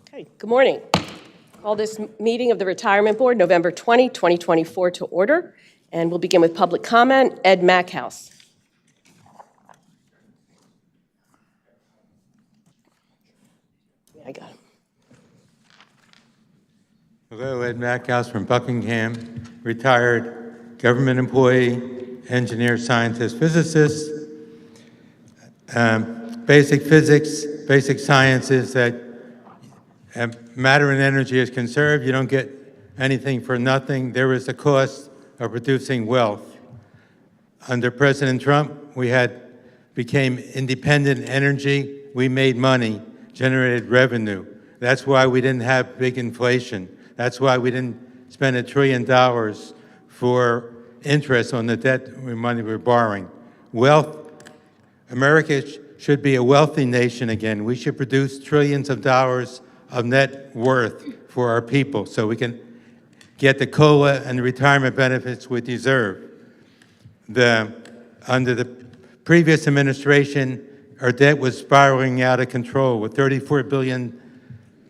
Okay, good morning. Call this meeting of the Retirement Board, November 20, 2024, to order. And we'll begin with public comment. Ed Mackhouse. I got him. Hello, Ed Mackhouse from Buckingham, retired government employee, engineer, scientist, physicist. Basic physics, basic science is that matter and energy is conserved. You don't get anything for nothing. There is a cost of producing wealth. Under President Trump, we became independent energy. We made money, generated revenue. That's why we didn't have big inflation. That's why we didn't spend $1 trillion for interest on the debt money we're borrowing. Wealth, America should be a wealthy nation again. We should produce trillions of dollars of net worth for our people so we can get the COLA and the retirement benefits we deserve. Under the previous administration, our debt was spiraling out of control with $34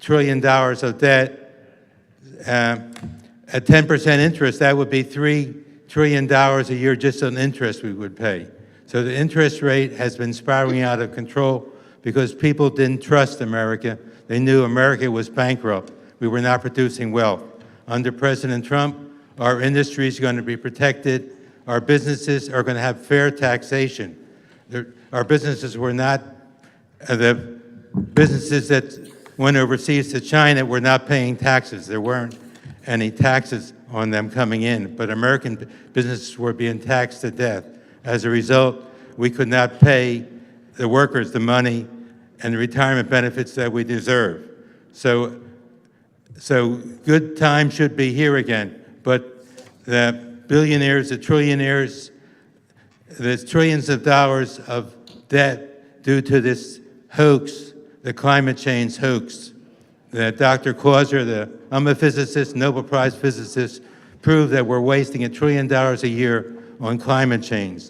trillion of debt. At 10% interest, that would be $3 trillion a year just on interest we would pay. So the interest rate has been spiraling out of control because people didn't trust America. They knew America was bankrupt. We were not producing wealth. Under President Trump, our industry is going to be protected. Our businesses are going to have fair taxation. Our businesses were not, the businesses that went overseas to China were not paying taxes. There weren't any taxes on them coming in, but American businesses were being taxed to death. As a result, we could not pay the workers the money and the retirement benefits that we deserve. So good time should be here again, but the billionaires, the trillionaires, there's trillions of dollars of debt due to this hoax, the climate change hoax. Dr. Clauser, I'm a physicist, Nobel Prize physicist, proved that we're wasting $1 trillion a year on climate change.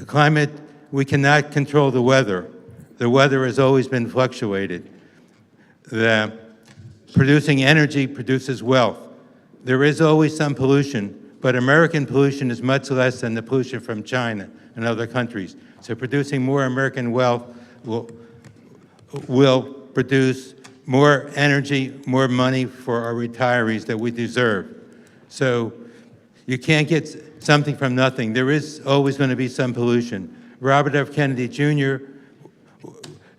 Climate, we cannot control the weather. The weather has always been fluctuated. Producing energy produces wealth. There is always some pollution, but American pollution is much less than the pollution from China and other countries. So producing more American wealth will produce more energy, more money for our retirees that we deserve. So you can't get something from nothing. There is always going to be some pollution. Robert F. Kennedy Jr.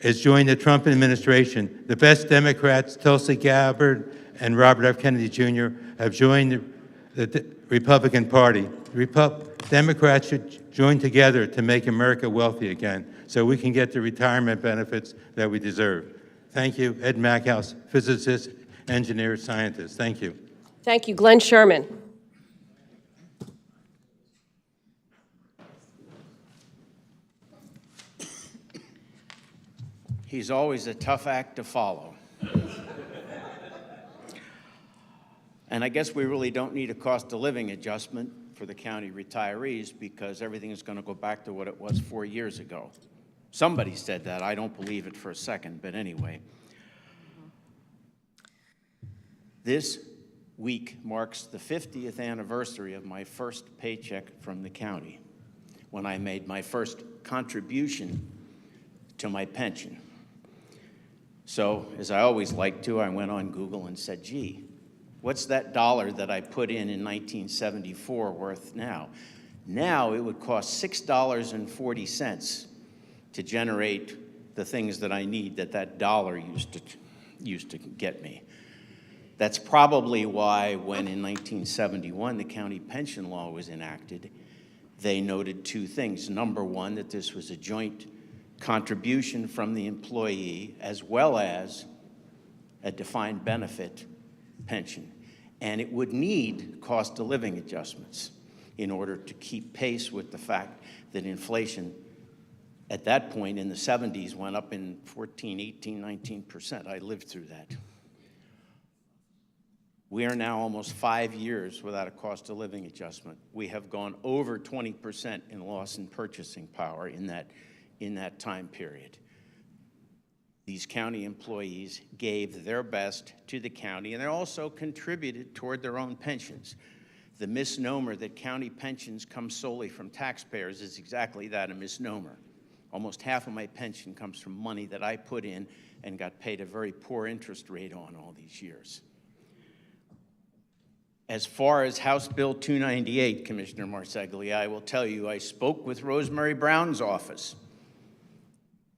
has joined the Trump administration. The best Democrats, Tulsi Gabbard and Robert F. Kennedy Jr., have joined the Republican Party. Democrats should join together to make America wealthy again so we can get the retirement benefits that we deserve. Thank you, Ed Mackhouse, physicist, engineer, scientist. Thank you. Thank you. Glenn Sherman. He's always a tough act to follow. And I guess we really don't need a cost of living adjustment for the county retirees because everything is going to go back to what it was 4 years ago. Somebody said that. I don't believe it for a second, but anyway. This week marks the 50th anniversary of my first paycheck from the county when I made my first contribution to my pension. So, as I always like to, I went on Google and said, gee, what's that dollar that I put in 1974 worth now? Now it would cost $6.40 to generate the things that I need that dollar used to get me. That's probably why when in 1971 the county pension law was enacted, they noted two things. Number one, that this was a joint contribution from the employee as well as a defined benefit pension. And it would need cost of living adjustments in order to keep pace with the fact that inflation at that point in the 70s went up in 14, 18, 19%. I lived through that. We are now almost 5 years without a cost of living adjustment. We have gone over 20% in loss in purchasing power in that time period. these county employees gave their best to the county, and they also contributed toward their own pensions. The misnomer that county pensions come solely from taxpayers is exactly that, a misnomer. Almost half of my pension comes from money that I put in and got paid a very poor interest rate on all these years. As far as House Bill 298, Commissioner Marseglia, I will tell you, I spoke with Rosemary Brown's office.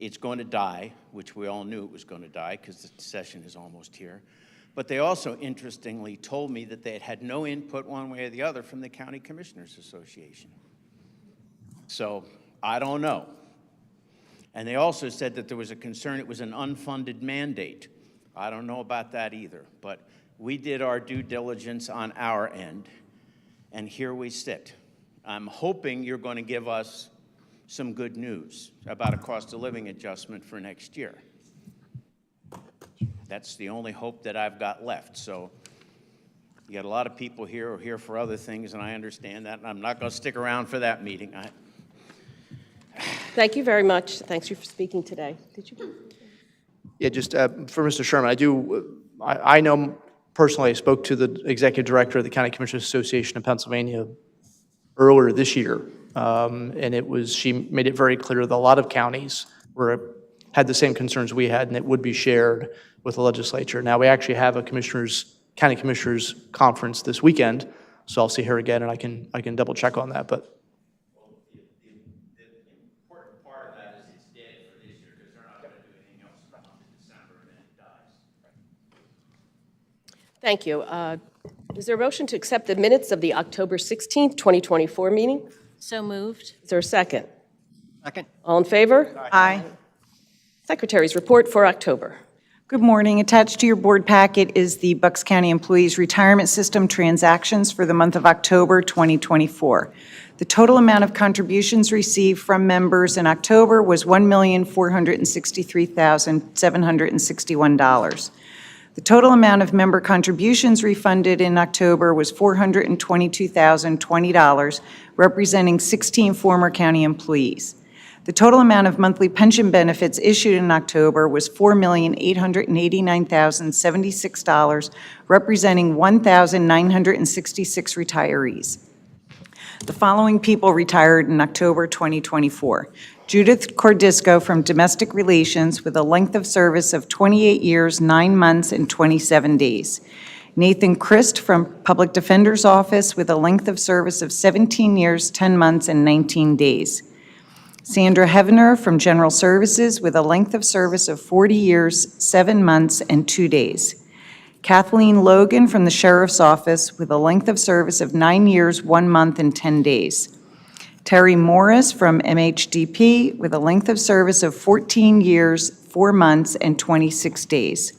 It's going to die, which we all knew it was going to die because the session is almost here. But they also, interestingly, told me that they had had no input one way or the other from the County Commissioners Association. So I don't know. And they also said that there was a concern it was an unfunded mandate. I don't know about that either, but we did our due diligence on our end, and here we sit. I'm hoping you're going to give us some good news about a cost of living adjustment for next year. That's the only hope that I've got left. So you got a lot of people here who are here for other things, and I understand that, and I'm not going to stick around for that meeting. Thank you very much. Thanks for speaking today. Did you? Yeah, just for Mr. Sherman, I know personally, I spoke to the executive director of the County Commissioners Association of Pennsylvania earlier this year, and she made it very clear that a lot of counties had the same concerns we had, and it would be shared with the legislature. Now, we actually have a county commissioners conference this weekend, so I'll see her again, and I can double check on that. But Thank you. Is there a motion to accept the minutes of the October 16th, 2024 meeting? So moved. Is there a second? Second. All in favor? Aye. Secretary's report for October. Good morning. Attached to your board packet is the Bucks County Employees Retirement System transactions for the month of October 2024. The total amount of contributions received from members in October was $1,463,761. The total amount of member contributions refunded in October was $422,020, representing 16 former county employees. The total amount of monthly pension benefits issued in October was $4,889,076, representing 1,966 retirees. The following people retired in October 2024. Judith Cordisco from Domestic Relations with a length of service of 28 years, 9 months, and 27 days. Nathan Christ from Public Defender's Office with a length of service of 17 years, 10 months, and 19 days. Sandra Hevener from General Services with a length of service of 40 years, 7 months, and 2 days. Kathleen Logan from the Sheriff's Office with a length of service of 9 years, 1 month, and 10 days. Terry Morris from MHDP with a length of service of 14 years, 4 months, and 26 days.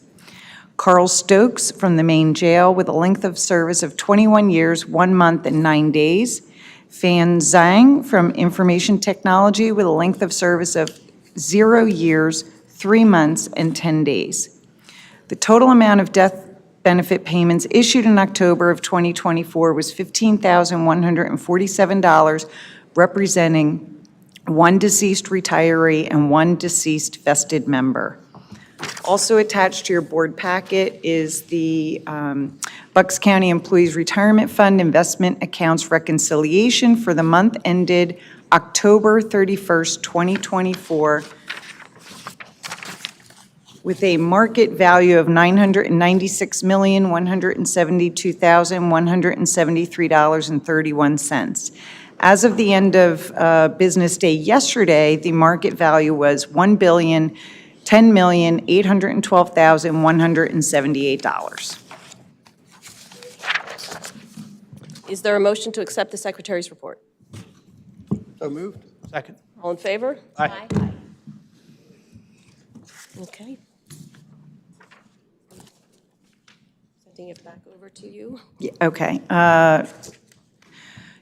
Carl Stokes from the Main Jail with a length of service of 21 years, 1 month, and 9 days. Fan Zhang from Information Technology with a length of service of 0 years, 3 months, and 10 days. The total amount of death benefit payments issued in October of 2024 was $15,147, representing 1 deceased retiree and 1 deceased vested member. Also attached to your board packet is the Bucks County Employees Retirement Fund investment accounts reconciliation for the month ended October 31st, 2024, with a market value of $996,172,173.31. As of the end of business day yesterday, the market value was $1,010,812,178. Is there a motion to accept the Secretary's report? so moved. Second. All in favor? Aye. Okay. Sending it back over to you. Yeah, okay.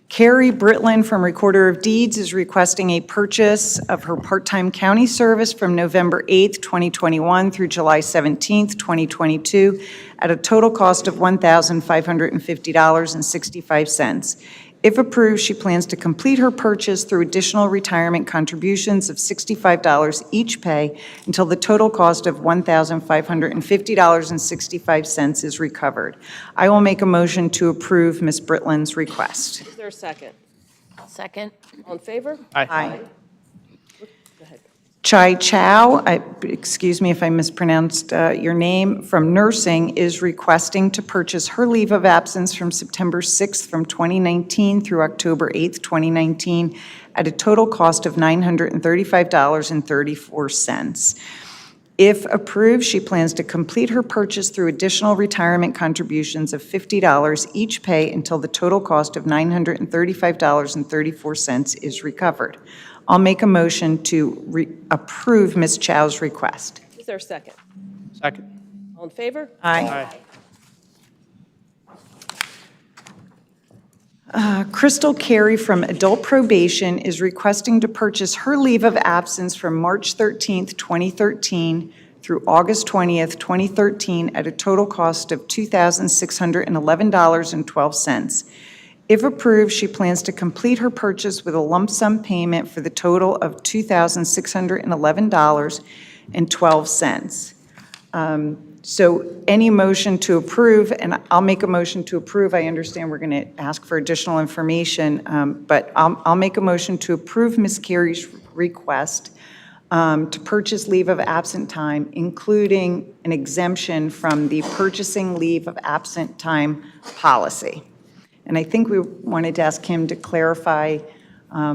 Carrie Britlin from Recorder of Deeds is requesting a purchase of her part-time county service from November 8th, 2021 through July 17th, 2022, at a total cost of $1,550.65. If approved, she plans to complete her purchase through additional retirement contributions of $65 each pay until the total cost of $1,550.65 is recovered. I will make a motion to approve Ms. Britland's request. Is there a second? Second. All in favor? Aye. Go ahead. Chai Chow, excuse me if I mispronounced your name, from nursing is requesting to purchase her leave of absence from September 6th from 2019 through October 8th, 2019, at a total cost of $935.34. If approved, she plans to complete her purchase through additional retirement contributions of $50 each pay until the total cost of $935.34 is recovered. I'll make a motion to approve Ms. Chow's request. Is there a second? Second. All in favor? Aye. Crystal Carey from Adult Probation is requesting to purchase her leave of absence from March 13th, 2013 through August 20th, 2013 at a total cost of $2,611.12. If approved, she plans to complete her purchase with a lump sum payment for the total of $2,611.12. So any motion to approve, and I'll make a motion to approve. I understand we're going to ask for additional information, but I'll make a motion to approve Ms. Carey's request to purchase leave of absent time, including an exemption from the purchasing leave of absent time policy. And I think we wanted to ask him to clarify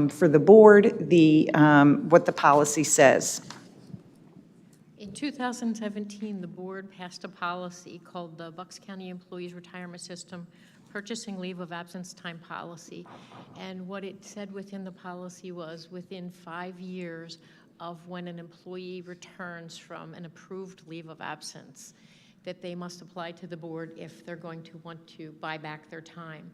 for the board what the policy says. In 2017, the board passed a policy called the Bucks County Employees Retirement System Purchasing Leave of Absence Time Policy. And what it said within the policy was within 5 years of when an employee returns from an approved leave of absence, that they must apply to the board if they're going to want to buy back their time.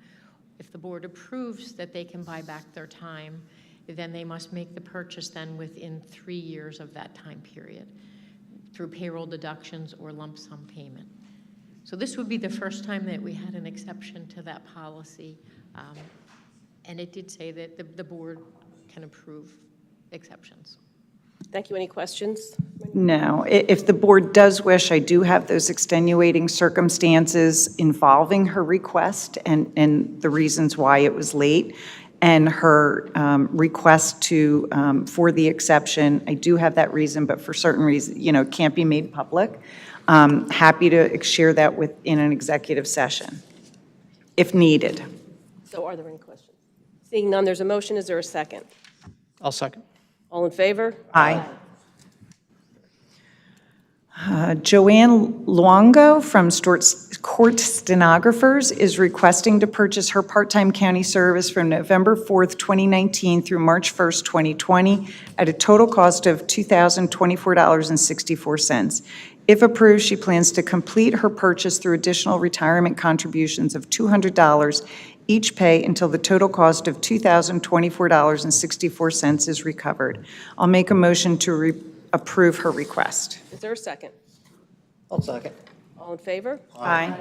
If the board approves that they can buy back their time, then they must make the purchase then within 3 years of that time period through payroll deductions or lump sum payment. So this would be the first time that we had an exception to that policy. And it did say that the board can approve exceptions. Thank you. Any questions? No. If the board does wish, I do have those extenuating circumstances involving her request and the reasons why it was late, and her request for the exception. I do have that reason, but for certain reasons, it can't be made public. Happy to share that in an executive session, if needed. So are there any questions? Seeing none, there's a motion. Is there a second? I'll second. All in favor? Aye. Joanne Luongo from Courtstenographers is requesting to purchase her part-time county service from November 4th, 2019 through March 1st, 2020 at a total cost of $2,024.64. If approved, she plans to complete her purchase through additional retirement contributions of $200 each pay until the total cost of $2,024.64 is recovered. I'll make a motion to approve her request. Is there a second? I'll second. All in favor? Aye.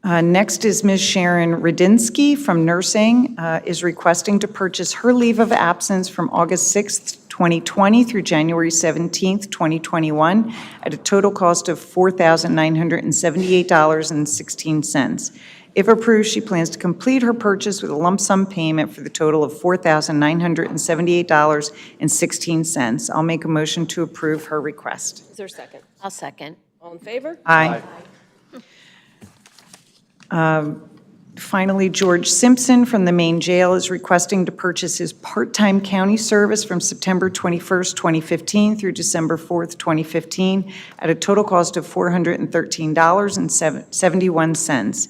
Next is Ms. Sharon Radinsky from Nursing, is requesting to purchase her leave of absence from August 6th, 2020 through January 17th, 2021 at a total cost of $4,978.16. If approved, she plans to complete her purchase with a lump sum payment for the total of $4,978.16. I'll make a motion to approve her request. Is there a second? I'll second. All in favor? Aye. Finally, George Simpson from the main jail is requesting to purchase his part-time county service from September 21st, 2015 through December 4th, 2015 at a total cost of $413.71.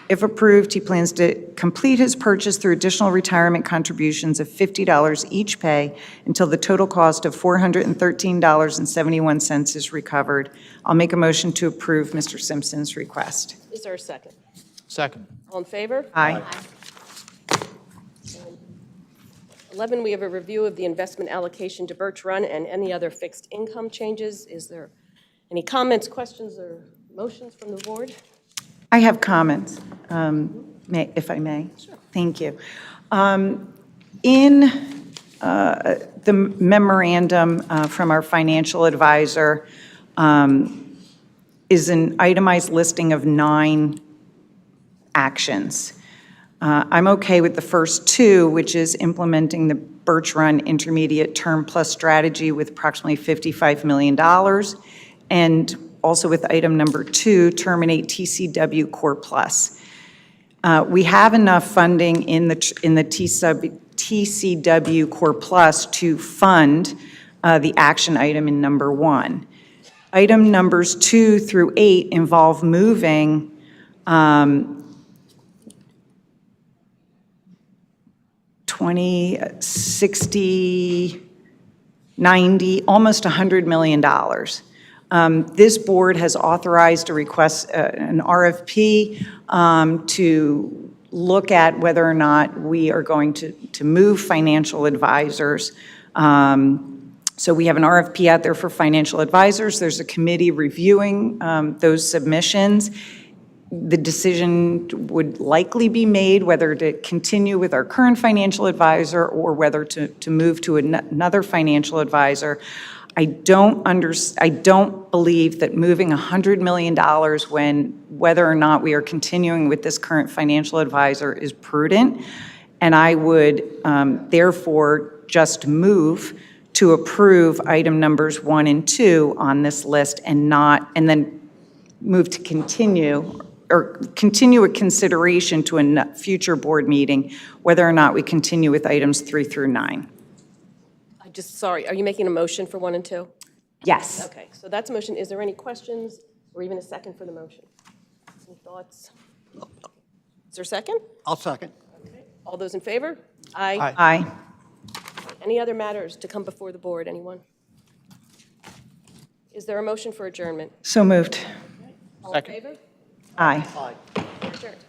If approved, he plans to complete his purchase through additional retirement contributions of $50 each pay until the total cost of $413.71 is recovered. I'll make a motion to approve Mr. Simpson's request. Is there a second? Second. All in favor? Aye. 11, we have a review of the investment allocation to Birch Run and any other fixed income changes. Is there any comments, questions, or motions from the board? I have comments. if I may? Sure. Thank you. In the memorandum from our financial advisor is an itemized listing of 9 actions. I'm okay with the first 2, which is implementing the Birch Run Intermediate Term Plus strategy with approximately $55 million, and also with item number 2, terminate TCW Core Plus. We have enough funding in the TCW Core Plus to fund the action item in number 1. Item numbers 2 through 8 involve moving 20, 60, 90, almost $100 million. This board has authorized a request, an RFP, to look at whether or not we are going to move financial advisors. So we have an RFP out there for financial advisors. There's a committee reviewing those submissions. The decision would likely be made whether to continue with our current financial advisor or whether to move to another financial advisor. I don't believe that moving $100 million whether or not we are continuing with this current financial advisor is prudent, and I would therefore just move to approve item numbers 1 and 2 on this list and then move to continue a consideration to a future board meeting, whether or not we continue with items 3 through 9. Sorry, are you making a motion for 1 and 2? Yes. Okay, so that's a motion. Is there any questions or even a second for the motion? Any thoughts? Is there a second? I'll second. Okay. All those in favor? Aye. Aye. Any other matters to come before the board, anyone? Is there a motion for adjournment? So moved. All in favor? Aye. Aye. Adjourned.